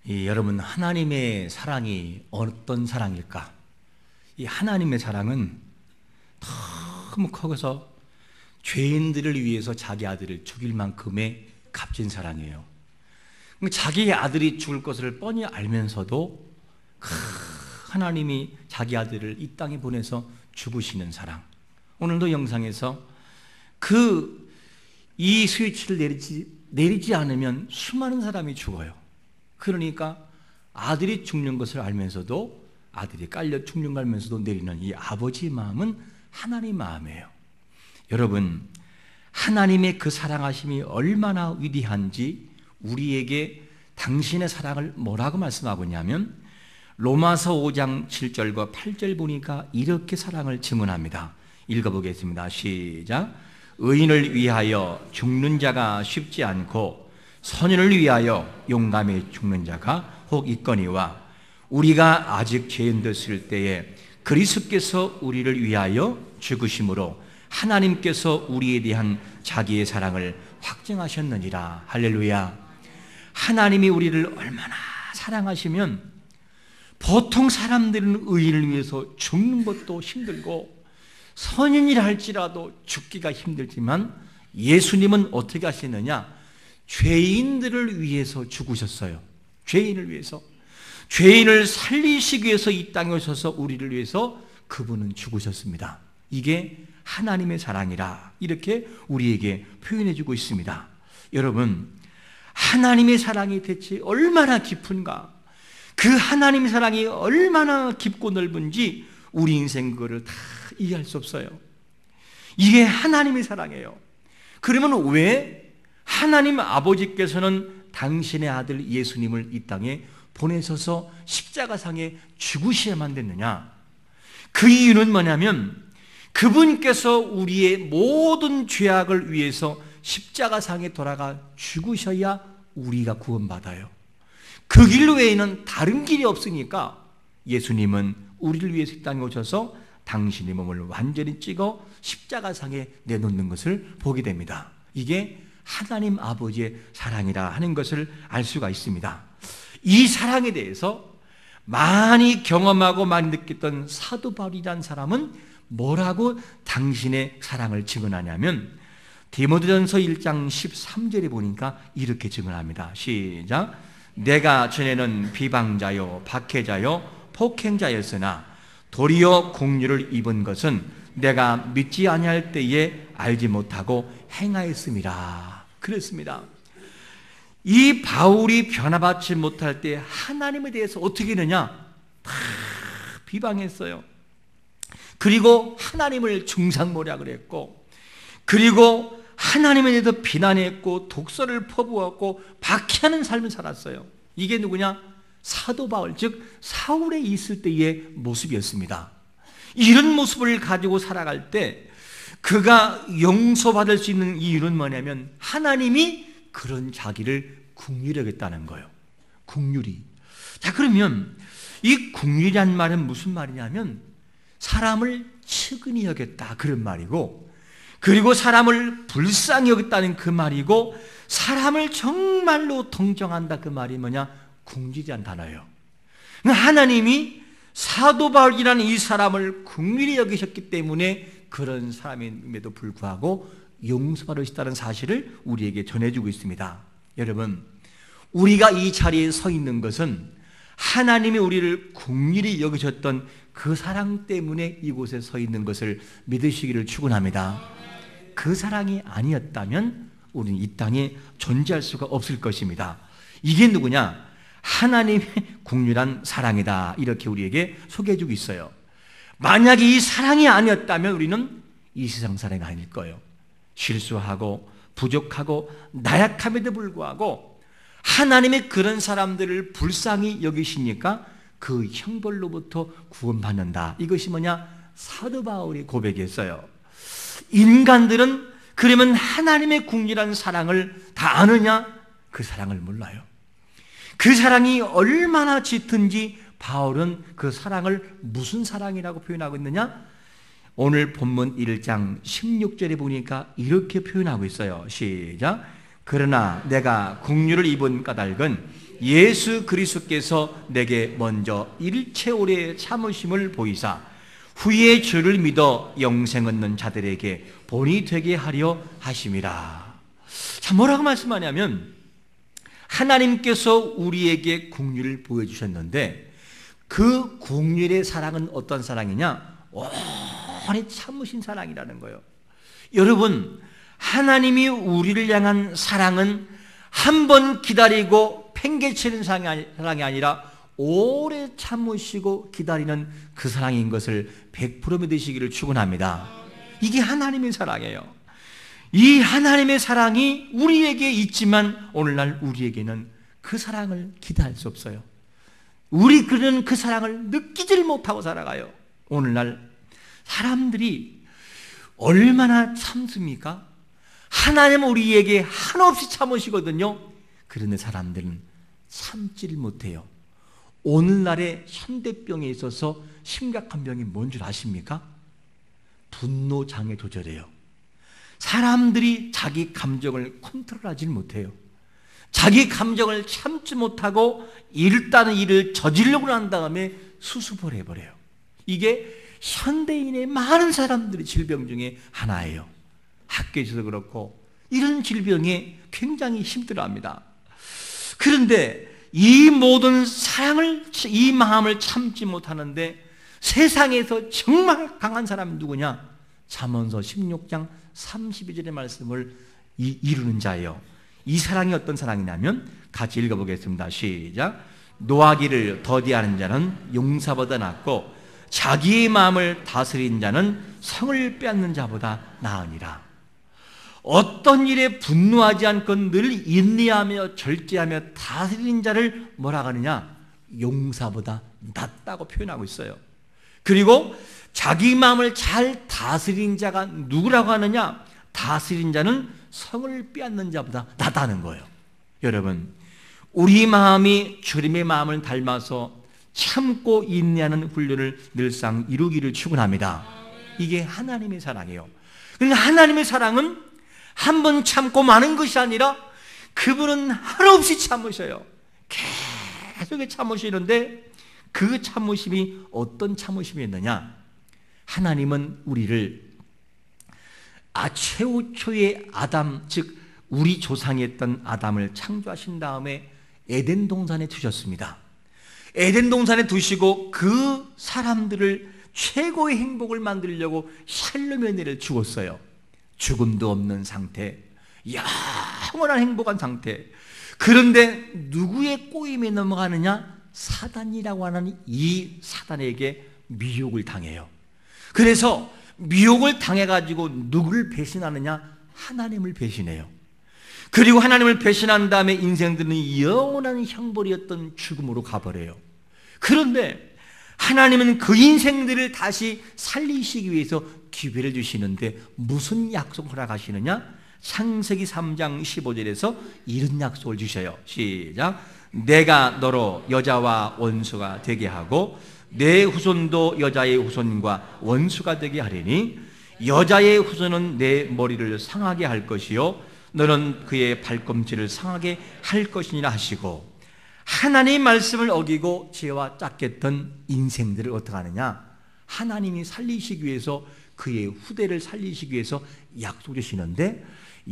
여러분, 하나님의 사랑이 어떤 사랑일까? 이 하나님의 사랑은 너무 커서 죄인들을 위해서 자기 아들을 죽일 만큼의 값진 사랑이에요. 자기 아들이 죽을 것을 뻔히 알면서도 하나님이 자기 아들을 이 땅에 보내서 죽으시는 사랑. 오늘도 영상에서 이 스위치를 내리지 않으면 수많은 사람이 죽어요. 그러니까 아들이 죽는 것을 알면서도, 아들이 깔려 죽는 걸 알면서도 내리는 이 아버지의 마음은 하나님 마음이에요. 여러분, 하나님의 그 사랑하심이 얼마나 위대한지 우리에게 당신의 사랑을 뭐라고 말씀하고 있냐면, 로마서 5장 7절과 8절 보니까 이렇게 사랑을 증언합니다. 읽어보겠습니다. 시작. 의인을 위하여 죽는 자가 쉽지 않고 선인을 위하여 용감히 죽는 자가 혹 있거니와, 우리가 아직 죄인 됐을 때에 그리스도께서 우리를 위하여 죽으심으로 하나님께서 우리에 대한 자기의 사랑을 확증하셨느니라. 할렐루야. 하나님이 우리를 얼마나 사랑하시면, 보통 사람들은 의인을 위해서 죽는 것도 힘들고 선인이라 할지라도 죽기가 힘들지만, 예수님은 어떻게 하시느냐? 죄인들을 위해서 죽으셨어요. 죄인을 위해서. 죄인을 살리시기 위해서 이 땅에 오셔서 우리를 위해서 그분은 죽으셨습니다. 이게 하나님의 사랑이라, 이렇게 우리에게 표현해 주고 있습니다. 여러분, 하나님의 사랑이 대체 얼마나 깊은가? 그 하나님의 사랑이 얼마나 깊고 넓은지 우리 인생 그거를 다 이해할 수 없어요. 이게 하나님의 사랑이에요. 그러면 왜 하나님 아버지께서는 당신의 아들 예수님을 이 땅에 보내셔서 십자가상에 죽으셔야만 됐느냐? 그 이유는 뭐냐면, 그분께서 우리의 모든 죄악을 위해서 십자가상에 돌아가 죽으셔야 우리가 구원받아요. 그 길 외에는 다른 길이 없으니까 예수님은 우리를 위해서 이 땅에 오셔서 당신의 몸을 완전히 찍어 십자가상에 내놓는 것을 보게 됩니다. 이게 하나님 아버지의 사랑이라 하는 것을 알 수가 있습니다. 이 사랑에 대해서 많이 경험하고 많이 느꼈던 사도 바울이라는 사람은 뭐라고 당신의 사랑을 증언하냐면, 디모데전서 1장 13절에 보니까 이렇게 증언합니다. 시작. 내가 전에는 비방자요 박해자요 폭행자였으나 도리어 공유를 입은 것은 내가 믿지 아니할 때에 알지 못하고 행하였음이라. 그랬습니다. 이 바울이 변화받지 못할 때 하나님에 대해서 어떻게 했느냐? 다 비방했어요. 그리고 하나님을 중상모략을 했고, 그리고 하나님에 대해서 비난했고, 독설을 퍼부었고, 박해하는 삶을 살았어요. 이게 누구냐? 사도 바울, 즉 사울에 있을 때의 모습이었습니다. 이런 모습을 가지고 살아갈 때 그가 용서받을 수 있는 이유는 뭐냐면, 하나님이 그런 자기를 긍휼히 여겼다는 거예요. 긍휼히. 자, 그러면 이 긍휼이란 말은 무슨 말이냐면, 사람을 측은히 여겼다, 그런 말이고, 그리고 사람을 불쌍히 여겼다는 그 말이고, 사람을 정말로 동정한다, 그 말이 뭐냐? 긍휼이란 단어예요. 하나님이 사도 바울이라는 이 사람을 긍휼히 여기셨기 때문에 그런 사람임에도 불구하고 용서받으셨다는 사실을 우리에게 전해주고 있습니다. 여러분, 우리가 이 자리에 서 있는 것은 하나님이 우리를 긍휼히 여기셨던 그 사랑 때문에 이곳에 서 있는 것을 믿으시기를 축원합니다. 그 사랑이 아니었다면 우리는 이 땅에 존재할 수가 없을 것입니다. 이게 누구냐? 하나님의 긍휼한 사랑이다, 이렇게 우리에게 소개해주고 있어요. 만약에 이 사랑이 아니었다면 우리는 이 세상 사람이 아닐 거예요. 실수하고 부족하고 나약함에도 불구하고 하나님의 그런 사람들을 불쌍히 여기시니까 그 형벌로부터 구원받는다. 이것이 뭐냐? 사도 바울이 고백했어요. 인간들은 그러면 하나님의 긍휼한 사랑을 다 아느냐? 그 사랑을 몰라요. 그 사랑이 얼마나 짙은지 바울은 그 사랑을 무슨 사랑이라고 표현하고 있느냐? 오늘 본문 1장 16절에 보니까 이렇게 표현하고 있어요. 시작. 그러나 내가 긍휼을 입은 까닭은 예수 그리스도께서 내게 먼저 일체 오래 참으심을 보이사 후에 주를 믿어 영생 얻는 자들에게 본이 되게 하려 하심이라. 자, 뭐라고 말씀하냐면 하나님께서 우리에게 긍휼을 보여주셨는데 그 긍휼의 사랑은 어떤 사랑이냐? 오래 참으신 사랑이라는 거예요. 여러분, 하나님이 우리를 향한 사랑은 한 번 기다리고 팽개치는 사랑이 아니라 오래 참으시고 기다리는 그 사랑인 것을 100% 믿으시기를 축원합니다. 이게 하나님의 사랑이에요. 이 하나님의 사랑이 우리에게 있지만 오늘날 우리에게는 그 사랑을 기대할 수 없어요. 우리는 그 사랑을 느끼질 못하고 살아가요. 오늘날 사람들이 얼마나 참습니까? 하나님은 우리에게 한없이 참으시거든요. 그런데 사람들은 참지를 못해요. 오늘날의 현대병에 있어서 심각한 병이 뭔 줄 아십니까? 분노장애 조절이에요. 사람들이 자기 감정을 컨트롤하지 못해요. 자기 감정을 참지 못하고 일단은 일을 저지르고 난 다음에 수습을 해버려요. 이게 현대인의 많은 사람들의 질병 중에 하나예요. 학교에서도 그렇고 이런 질병에 굉장히 힘들어합니다. 그런데 이 모든 사랑을, 이 마음을 참지 못하는데 세상에서 정말 강한 사람은 누구냐? 잠언서 16장 32절의 말씀을 이루는 자예요. 이 사랑이 어떤 사랑이냐면 같이 읽어보겠습니다. 시작. 노하기를 더디하는 자는 용사보다 낫고 자기의 마음을 다스린 자는 성을 빼앗는 자보다 나으니라. 어떤 일에 분노하지 않고 늘 인내하며 절제하며 다스리는 자를 뭐라고 하느냐? 용사보다 낫다고 표현하고 있어요. 그리고 자기 마음을 잘 다스린 자가 누구라고 하느냐? 다스린 자는 성을 빼앗는 자보다 낫다는 거예요. 여러분, 우리 마음이 주님의 마음을 닮아서 참고 인내하는 훈련을 늘상 이루기를 축원합니다. 이게 하나님의 사랑이에요. 그러니까 하나님의 사랑은 한 번 참고 마는 것이 아니라 그분은 한없이 참으셔요. 계속 참으시는데 그 참으심이 어떤 참으심이었느냐? 하나님은 우리를 최초의 아담, 즉 우리 조상이었던 아담을 창조하신 다음에 에덴 동산에 두셨습니다. 에덴 동산에 두시고 그 사람들을 최고의 행복을 만들려고 샬롬의 은혜를 주었어요. 죽음도 없는 상태, 영원한 행복한 상태. 그런데 누구의 꼬임에 넘어가느냐? 사단이라고 하는 이 사단에게 미혹을 당해요. 그래서 미혹을 당해가지고 누구를 배신하느냐? 하나님을 배신해요. 그리고 하나님을 배신한 다음에 인생들은 영원한 형벌이었던 죽음으로 가버려요. 그런데 하나님은 그 인생들을 다시 살리시기 위해서 기회를 주시는데 무슨 약속을 허락하시느냐? 창세기 3장 15절에서 이런 약속을 주셔요. 시작. 내가 너로 여자와 원수가 되게 하고 내 후손도 여자의 후손과 원수가 되게 하리니 여자의 후손은 내 머리를 상하게 할 것이요 너는 그의 발꿈치를 상하게 할 것이니라 하시고, 하나님의 말씀을 어기고 죄와 짝겠던 인생들을 어떻게 하느냐? 하나님이 살리시기 위해서 그의 후대를 살리시기 위해서 약속 주시는데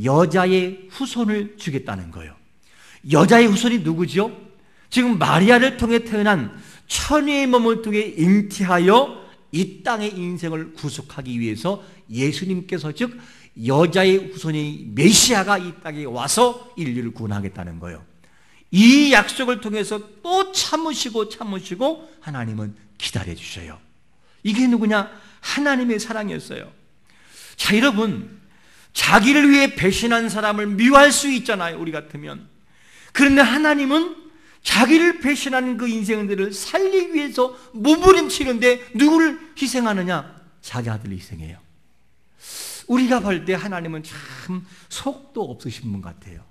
여자의 후손을 주겠다는 거예요. 여자의 후손이 누구죠? 지금 마리아를 통해 태어난 처녀의 몸을 통해 잉태하여 이 땅의 인생을 구속하기 위해서 예수님께서 즉 여자의 후손이 메시아가 이 땅에 와서 인류를 구원하겠다는 거예요. 이 약속을 통해서 또 참으시고 하나님은 기다려 주셔요. 이게 누구냐? 하나님의 사랑이었어요. 자, 여러분, 자기를 위해 배신한 사람을 미워할 수 있잖아요, 우리 같으면. 그런데 하나님은 자기를 배신한 그 인생들을 살리기 위해서 몸부림치는데 누구를 희생하느냐? 자기 아들을 희생해요. 우리가 볼 때 하나님은 참 속도 없으신 분 같아요.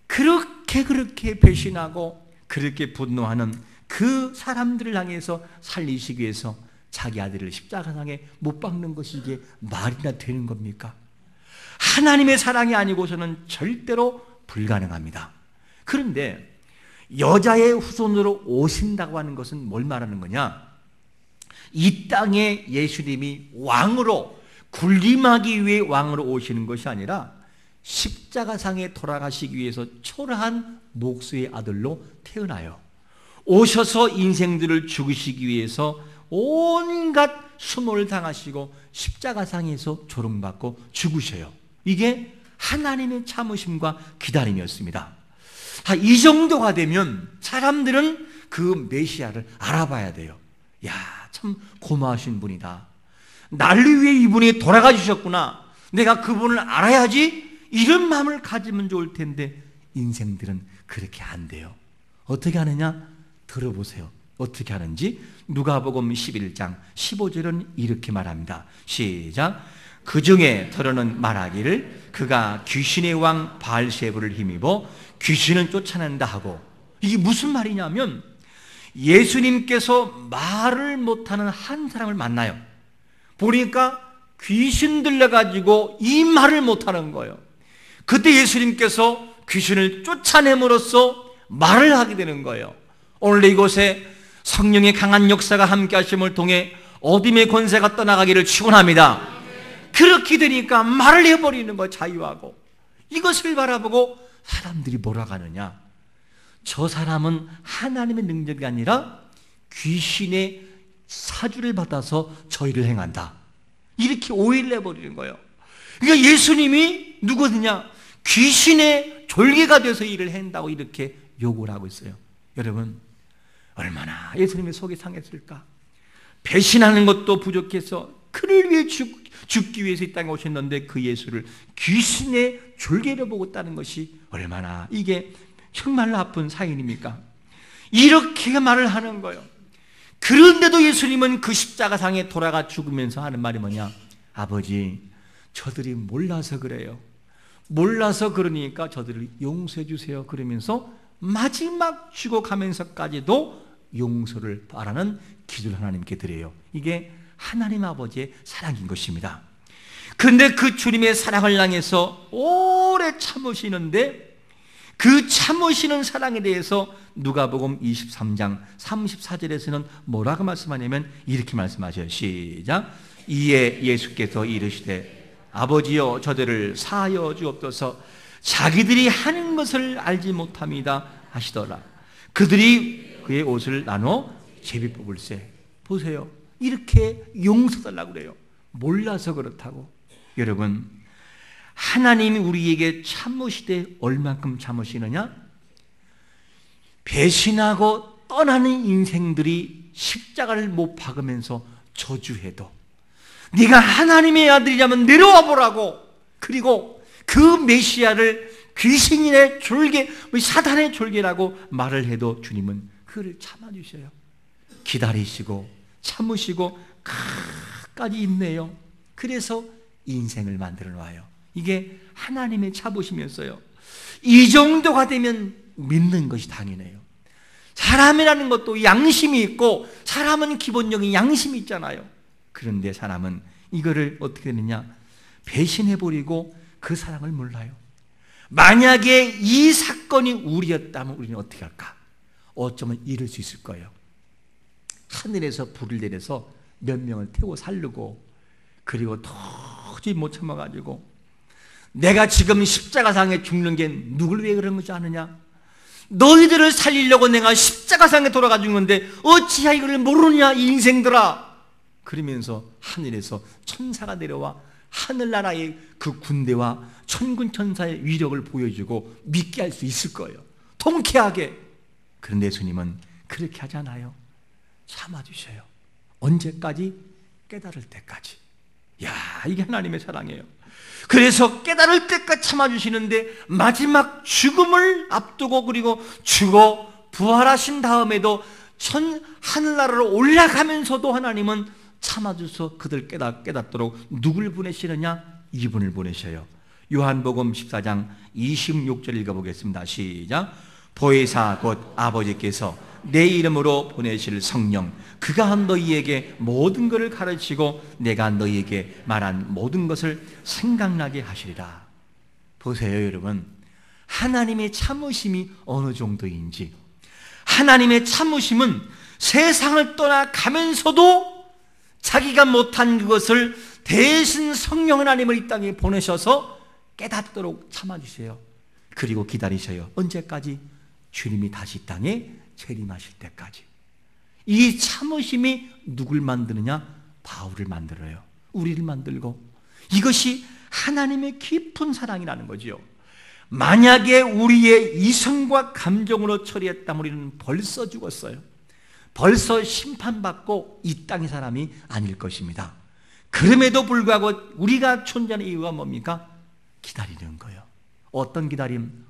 그렇게 배신하고 그렇게 분노하는 그 사람들을 향해서 살리시기 위해서 자기 아들을 십자가상에 못 박는 것이 이게 말이나 되는 겁니까? 하나님의 사랑이 아니고서는 절대로 불가능합니다. 그런데 여자의 후손으로 오신다고 하는 것은 뭘 말하는 거냐? 이 땅에 예수님이 왕으로 군림하기 위해 왕으로 오시는 것이 아니라 십자가상에 돌아가시기 위해서 초라한 목수의 아들로 태어나요. 오셔서 인생들을 죽이시기 위해서 온갖 수모를 당하시고 십자가상에서 조롱받고 죽으셔요. 이게 하나님의 참으심과 기다림이었습니다. 이 정도가 되면 사람들은 그 메시아를 알아봐야 돼요. 야, 참 고마우신 분이다. 나를 위해 이분이 돌아가 주셨구나. 내가 그분을 알아야지. 이런 마음을 가지면 좋을 텐데 인생들은 그렇게 안 돼요. 어떻게 하느냐? 들어보세요. 어떻게 하는지. 누가복음 11장 15절은 이렇게 말합니다. 시작. 그 중에 더러는 말하기를 그가 귀신의 왕 바알세불을 힘입어 귀신을 쫓아낸다 하고, 이게 무슨 말이냐면 예수님께서 말을 못하는 한 사람을 만나요. 보니까 귀신 들려가지고 이 말을 못하는 거예요. 그때 예수님께서 귀신을 쫓아냄으로써 말을 하게 되는 거예요. 오늘 이곳에 성령의 강한 역사가 함께 하심을 통해 어둠의 권세가 떠나가기를 축원합니다. 그렇게 되니까 말을 해버리는 거예요. 자유하고. 이것을 바라보고 사람들이 뭐라고 하느냐? 저 사람은 하나님의 능력이 아니라 귀신의 사주를 받아서 저 일을 행한다. 이렇게 오해를 해버리는 거예요. 그러니까 예수님이 누구냐? 귀신의 졸개가 돼서 일을 한다고 이렇게 욕을 하고 있어요. 여러분, 얼마나 예수님의 속이 상했을까? 배신하는 것도 부족해서 그를 위해 죽기 위해서 이 땅에 오셨는데 그 예수를 귀신의 졸개로 보고 있다는 것이 얼마나 이게 정말로 아픈 사인입니까? 이렇게 말을 하는 거예요. 그런데도 예수님은 그 십자가상에 돌아가 죽으면서 하는 말이 뭐냐? 아버지, 저들이 몰라서 그래요. 몰라서 그러니까 저들을 용서해 주세요. 그러면서 마지막 죽어가면서까지도 용서를 바라는 기도를 하나님께 드려요. 이게 하나님 아버지의 사랑인 것입니다. 그런데 그 주님의 사랑을 향해서 오래 참으시는데 그 참으시는 사랑에 대해서 누가복음 23장 34절에서는 뭐라고 말씀하냐면 이렇게 말씀하셔요. 시작. 이에 예수께서 이르시되 아버지여 저들을 사하여 주옵소서. 자기들이 하는 것을 알지 못함이다 하시더라. 그들이 그의 옷을 나눠 제비 뽑을세. 보세요. 이렇게 용서달라고 그래요. 몰라서 그렇다고. 여러분, 하나님이 우리에게 참으시되 얼만큼 참으시느냐? 배신하고 떠나는 인생들이 십자가를 못 박으면서 저주해도 네가 하나님의 아들이라면 내려와 보라고, 그리고 그 메시아를 귀신의 졸개, 사단의 졸개라고 말을 해도 주님은 그를 참아주셔요. 기다리시고 참으시고 끝까지 있네요. 그래서 인생을 만들어 놔요. 이게 하나님의 참으시면서요. 이 정도가 되면 믿는 것이 당연해요. 사람이라는 것도 양심이 있고 사람은 기본적인 양심이 있잖아요. 그런데 사람은 이거를 어떻게 되느냐? 배신해버리고 그 사랑을 몰라요. 만약에 이 사건이 우리였다면 우리는 어떻게 할까? 어쩌면 이럴 수 있을 거예요. 하늘에서 불을 내려서 몇 명을 태워 살르고, 그리고 도저히 못 참아가지고 내가 지금 십자가상에 죽는 게 누굴 위해 그런 거지 않느냐? 너희들을 살리려고 내가 십자가상에 돌아가 죽는데 어찌야 이걸 모르냐 이 인생들아. 그러면서 하늘에서 천사가 내려와 하늘나라의 그 군대와 천군 천사의 위력을 보여주고 믿게 할 수 있을 거예요. 통쾌하게. 그런데 예수님은 그렇게 하지 않아요. 참아주셔요. 언제까지? 깨달을 때까지. 야, 이게 하나님의 사랑이에요. 그래서 깨달을 때까지 참아주시는데 마지막 죽음을 앞두고, 그리고 죽어 부활하신 다음에도 하늘나라로 올라가면서도 하나님은 참아줘서 그들 깨닫도록 누굴 보내시느냐? 이분을 보내셔요. 요한복음 14장 26절 읽어보겠습니다. 시작. 보혜사 곧 아버지께서 내 이름으로 보내실 성령, 그가 너희에게 모든 것을 가르치고 내가 너희에게 말한 모든 것을 생각나게 하시리라. 보세요, 여러분. 하나님의 참으심이 어느 정도인지. 하나님의 참으심은 세상을 떠나가면서도 자기가 못한 그것을 대신 성령 하나님을 이 땅에 보내셔서 깨닫도록 참아주세요. 그리고 기다리셔요. 언제까지? 주님이 다시 이 땅에 재림하실 때까지. 이 참으심이 누굴 만드느냐? 바울을 만들어요. 우리를 만들고. 이것이 하나님의 깊은 사랑이라는 거죠. 만약에 우리의 이성과 감정으로 처리했다면 우리는 벌써 죽었어요. 벌써 심판받고 이 땅의 사람이 아닐 것입니다. 그럼에도 불구하고 우리가 존재하는 이유가 뭡니까? 기다리는 거예요. 어떤 기다림?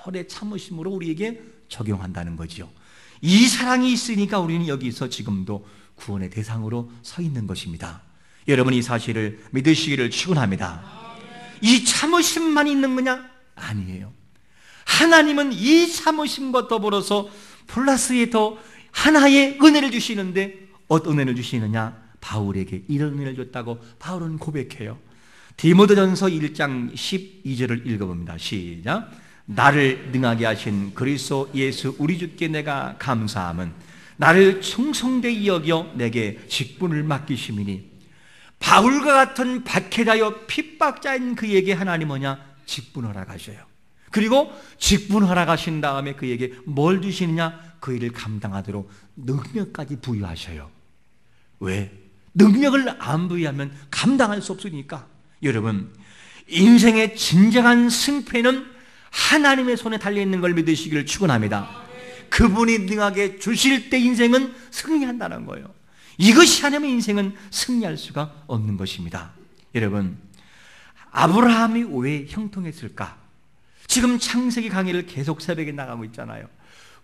오래 참으심으로 우리에게 적용한다는 거지요. 이 사랑이 있으니까 우리는 여기서 지금도 구원의 대상으로 서 있는 것입니다. 여러분 이 사실을 믿으시기를 축원합니다. 이 참으심만 있는 거냐? 아니에요. 하나님은 이 참으심과 더불어서 플러스에 더 하나의 은혜를 주시는데 어떤 은혜를 주시느냐? 바울에게 이런 은혜를 줬다고 바울은 고백해요. 디모데전서 1장 12절을 읽어봅니다. 시작. 나를 능하게 하신 그리스도 예수 우리 주께 내가 감사함은 나를 충성되이 여겨 내게 직분을 맡기심이니. 바울과 같은 박해자여 핍박자인 그에게 하나님 뭐냐? 직분을 허락하셔요. 그리고 직분을 허락하신 다음에 그에게 뭘 주시느냐? 그 일을 감당하도록 능력까지 부여하셔요. 왜? 능력을 안 부여하면 감당할 수 없으니까. 여러분, 인생의 진정한 승패는 하나님의 손에 달려있는 걸 믿으시기를 축원합니다. 그분이 능하게 주실 때 인생은 승리한다는 거예요. 이것이 아니면 인생은 승리할 수가 없는 것입니다. 여러분, 아브라함이 왜 형통했을까? 지금 창세기 강의를 계속 새벽에 나가고 있잖아요.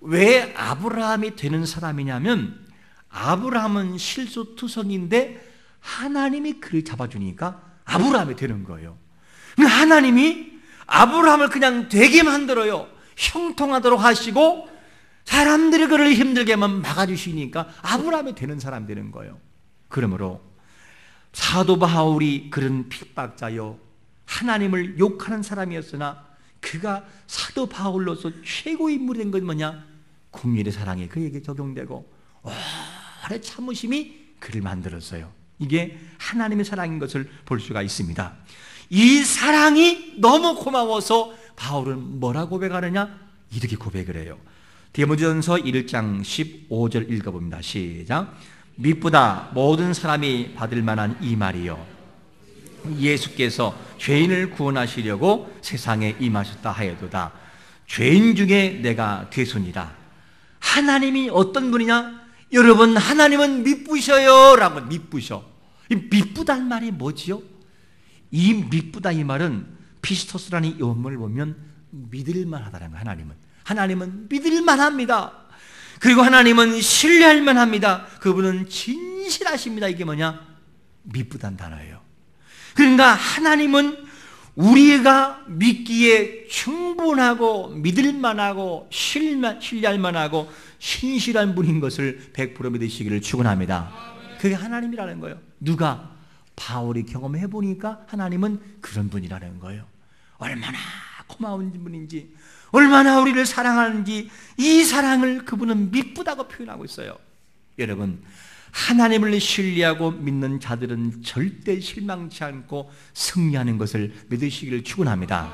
왜 아브라함이 되는 사람이냐면 아브라함은 실수투성인데 하나님이 그를 잡아주니까 아브라함이 되는 거예요. 하나님이 아브라함을 그냥 되게 만들어요. 형통하도록 하시고 사람들이 그를 힘들게만 막아주시니까 아브라함이 되는 사람이 되는 거예요. 그러므로 사도 바울이 그런 핍박자요 하나님을 욕하는 사람이었으나 그가 사도 바울로서 최고의 인물이 된 건 뭐냐? 국민의 사랑이 그에게 적용되고 오래 참으심이 그를 만들었어요. 이게 하나님의 사랑인 것을 볼 수가 있습니다. 이 사랑이 너무 고마워서 바울은 뭐라 고백하느냐? 이렇게 고백을 해요. 디모데전서 1장 15절 읽어봅니다. 시작. 미쁘다 모든 사람이 받을 만한 이 말이요 예수께서 죄인을 구원하시려고 세상에 임하셨다 하여도다. 죄인 중에 내가 되소니라. 하나님이 어떤 분이냐? 여러분, 하나님은 미쁘셔요 라고. 미쁘셔. 이 미쁘다는 말이 뭐지요? 이 미쁘다 이 말은 피스토스라는 이 원문을 보면 믿을만하다는 거예요. 하나님은 믿을만합니다. 그리고 하나님은 신뢰할 만합니다. 그분은 진실하십니다. 이게 뭐냐? 미쁘다는 단어예요. 그러니까 하나님은 우리가 믿기에 충분하고 믿을만하고 신뢰할 만하고 신실한 분인 것을 100% 믿으시기를 축원합니다. 그게 하나님이라는 거예요. 누가? 바울이 경험해 보니까 하나님은 그런 분이라는 거예요. 얼마나 고마운 분인지, 얼마나 우리를 사랑하는지, 이 사랑을 그분은 미쁘다고 표현하고 있어요. 여러분, 하나님을 신뢰하고 믿는 자들은 절대 실망치 않고 승리하는 것을 믿으시기를 축원합니다.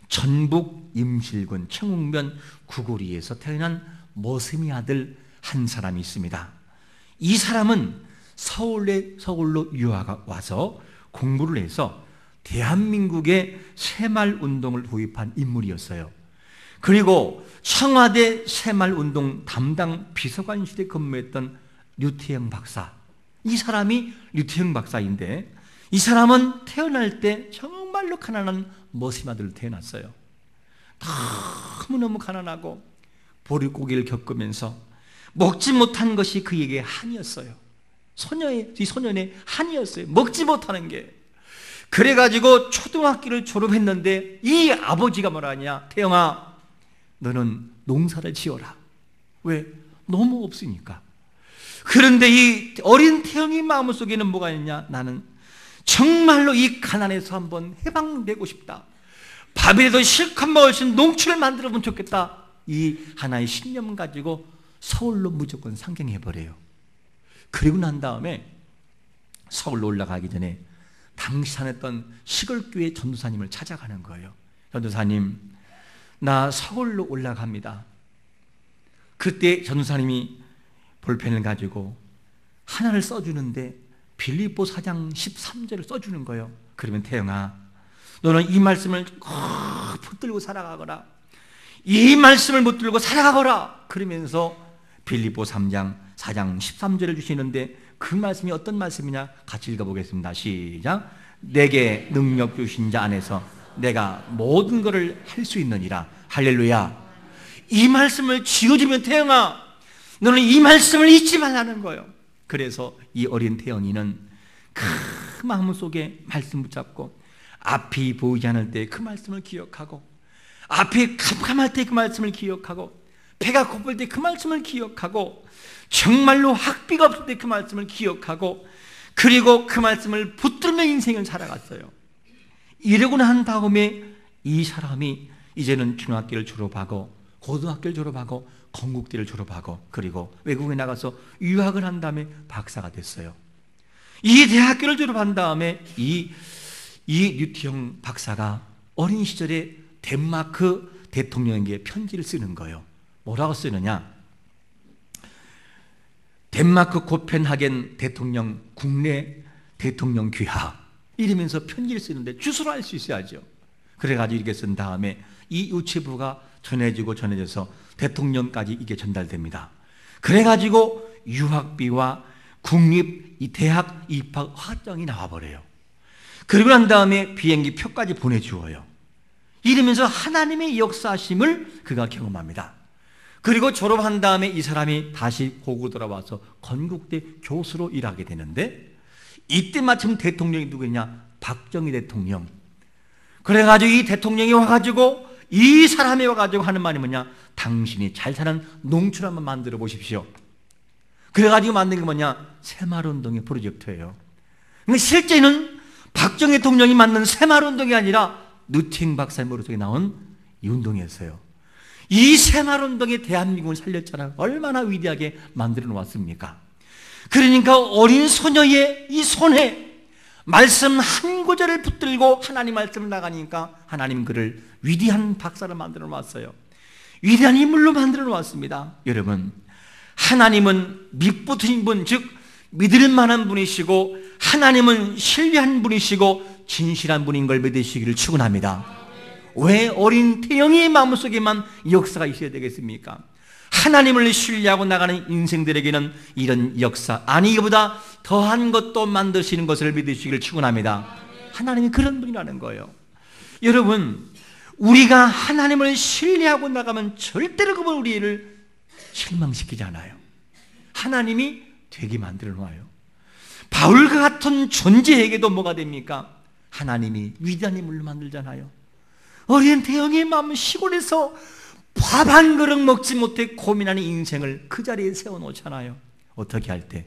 전북 임실군 청웅면 구고리에서 태어난 머슴이 아들 한 사람이 있습니다. 이 사람은 서울로 유학 와서 공부를 해서 대한민국의 새마을운동을 도입한 인물이었어요. 그리고 청와대 새마을운동 담당 비서관실에 근무했던 류태영 박사, 이 사람이 류태영 박사인데 이 사람은 태어날 때 정말로 가난한 머슴 아들로 태어났어요. 너무너무 가난하고 보릿고기를 겪으면서 먹지 못한 것이 그에게 한이었어요. 이 소년의 한이었어요. 먹지 못하는 게. 그래가지고 초등학교를 졸업했는데 이 아버지가 뭐라 하냐? 태영아, 너는 농사를 지어라. 왜? 너무 없으니까. 그런데 이 어린 태영이 마음속에는 뭐가 있냐? 나는 정말로 이 가난에서 한번 해방되고 싶다. 밥이라도 실컷 먹을 수 있는 농촌을 만들어보면 좋겠다. 이 하나의 신념 가지고 서울로 무조건 상경해버려요. 그리고 난 다음에 서울로 올라가기 전에 당시 사냈던 시골교회 전도사님을 찾아가는 거예요. 전도사님, 나 서울로 올라갑니다. 그때 전도사님이 볼펜을 가지고 하나를 써주는데 빌립보 4장 13절을 써주는 거예요. 그러면 태영아, 너는 이 말씀을 붙들고 살아가거라. 이 말씀을 붙들고 살아가거라. 그러면서 빌립보 3장 4장 13절을 주시는데 그 말씀이 어떤 말씀이냐? 같이 읽어보겠습니다. 시작. 내게 능력 주신 자 안에서 내가 모든 것을 할 수 있느니라. 할렐루야. 이 말씀을 쥐어주면 태영아, 너는 이 말씀을 잊지 말라는 거예요. 그래서 이 어린 태영이는 그 마음속에 말씀 붙잡고 앞이 보이지 않을 때 그 말씀을 기억하고, 앞이 캄캄할 때 그 말씀을 기억하고, 배가 고플 때 그 말씀을 기억하고, 정말로 학비가 없을 때 그 말씀을 기억하고, 그리고 그 말씀을 붙들며 인생을 살아갔어요. 이러고 난 다음에 이 사람이 이제는 중학교를 졸업하고 고등학교를 졸업하고 건국대를 졸업하고 그리고 외국에 나가서 유학을 한 다음에 박사가 됐어요. 이 대학교를 졸업한 다음에 이 류티형 박사가 어린 시절에 덴마크 대통령에게 편지를 쓰는 거예요. 뭐라고 쓰느냐? 덴마크 코펜하겐 대통령 국내 대통령 귀하 이러면서 편지를 쓰는데 주소를 알 수 있어야죠. 그래가지고 이렇게 쓴 다음에 이 우체부가 전해져서 대통령까지 이게 전달됩니다. 그래가지고 유학비와 국립 이 대학 입학 허가증이 나와버려요. 그리고 난 다음에 비행기 표까지 보내주어요. 이러면서 하나님의 역사심을 그가 경험합니다. 그리고 졸업한 다음에 이 사람이 다시 고국으로 돌아와서 건국대 교수로 일하게 되는데 이때 마침 대통령이 누구냐? 박정희 대통령. 그래가지고 이 대통령이 와가지고 이 사람이 와가지고 하는 말이 뭐냐? 당신이 잘 사는 농촌 한번 만들어 보십시오. 그래가지고 만든 게 뭐냐? 새마을운동의 프로젝트예요. 근데 실제는 박정희 대통령이 만든 새마을운동이 아니라 누팅 박사의 머릿속에 나온 이 운동이었어요. 이 새마을운동이 대한민국을 살렸잖아요. 얼마나 위대하게 만들어 놓았습니까? 그러니까 어린 소녀의 이 손에 말씀 한 구절을 붙들고 하나님 말씀을 나가니까 하나님 그를 위대한 박사를 만들어 놓았어요. 위대한 인물로 만들어 놓았습니다. 여러분, 하나님은 믿붙은 분, 즉 믿을 만한 분이시고 하나님은 신뢰한 분이시고 진실한 분인 걸 믿으시기를 축원합니다. 왜 어린 태영이의 마음속에만 역사가 있어야 되겠습니까? 하나님을 신뢰하고 나가는 인생들에게는 이런 역사, 아니 이보다 더한 것도 만드시는 것을 믿으시기를 축원합니다. 하나님이 그런 분이라는 거예요. 여러분, 우리가 하나님을 신뢰하고 나가면 절대로 그분 우리를 실망시키지 않아요. 하나님이 되게 만들어 놓아요. 바울과 같은 존재에게도 뭐가 됩니까? 하나님이 위대한 인물로 만들잖아요. 어린 태영의 마음, 시골에서 밥 한 그릇 먹지 못해 고민하는 인생을 그 자리에 세워놓잖아요. 어떻게 할 때?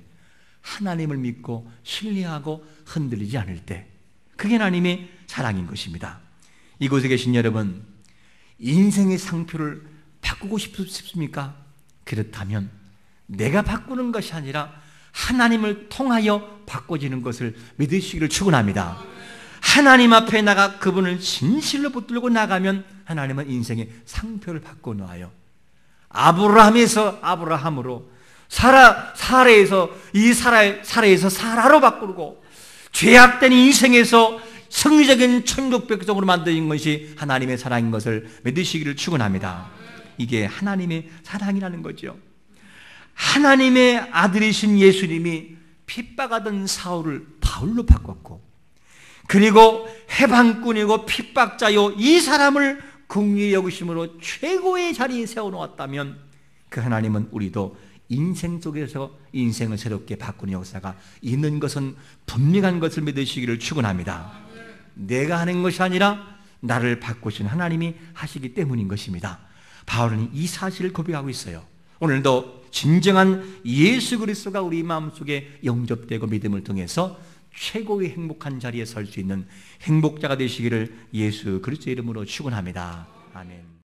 하나님을 믿고 신뢰하고 흔들리지 않을 때. 그게 하나님의 사랑인 것입니다. 이곳에 계신 여러분, 인생의 상표를 바꾸고 싶습니까? 그렇다면 내가 바꾸는 것이 아니라 하나님을 통하여 바꿔지는 것을 믿으시기를 축원합니다. 하나님 앞에 나가 그분을 진실로 붙들고 나가면 하나님은 인생의 상표를 바꿔놓아요. 아브라함에서 아브라함으로, 사라에서 사라로 바꾸고, 죄악된 인생에서 성리적인 천국 백성으로 만드는 것이 하나님의 사랑인 것을 믿으시기를 축원합니다. 이게 하나님의 사랑이라는 거죠. 하나님의 아들이신 예수님이 핍박하던 사울을 바울로 바꿨고, 그리고 해방꾼이고 핍박자요 이 사람을 긍휼히 여기심으로 최고의 자리에 세워놓았다면 그 하나님은 우리도 인생 속에서 인생을 새롭게 바꾸는 역사가 있는 것은 분명한 것을 믿으시기를 축원합니다. 내가 하는 것이 아니라 나를 바꾸신 하나님이 하시기 때문인 것입니다. 바울은 이 사실을 고백하고 있어요. 오늘도 진정한 예수 그리스도가 우리 마음속에 영접되고 믿음을 통해서 최고의 행복한 자리에 설 수 있는 행복자가 되시기를 예수 그리스도의 이름으로 축원합니다. 아멘.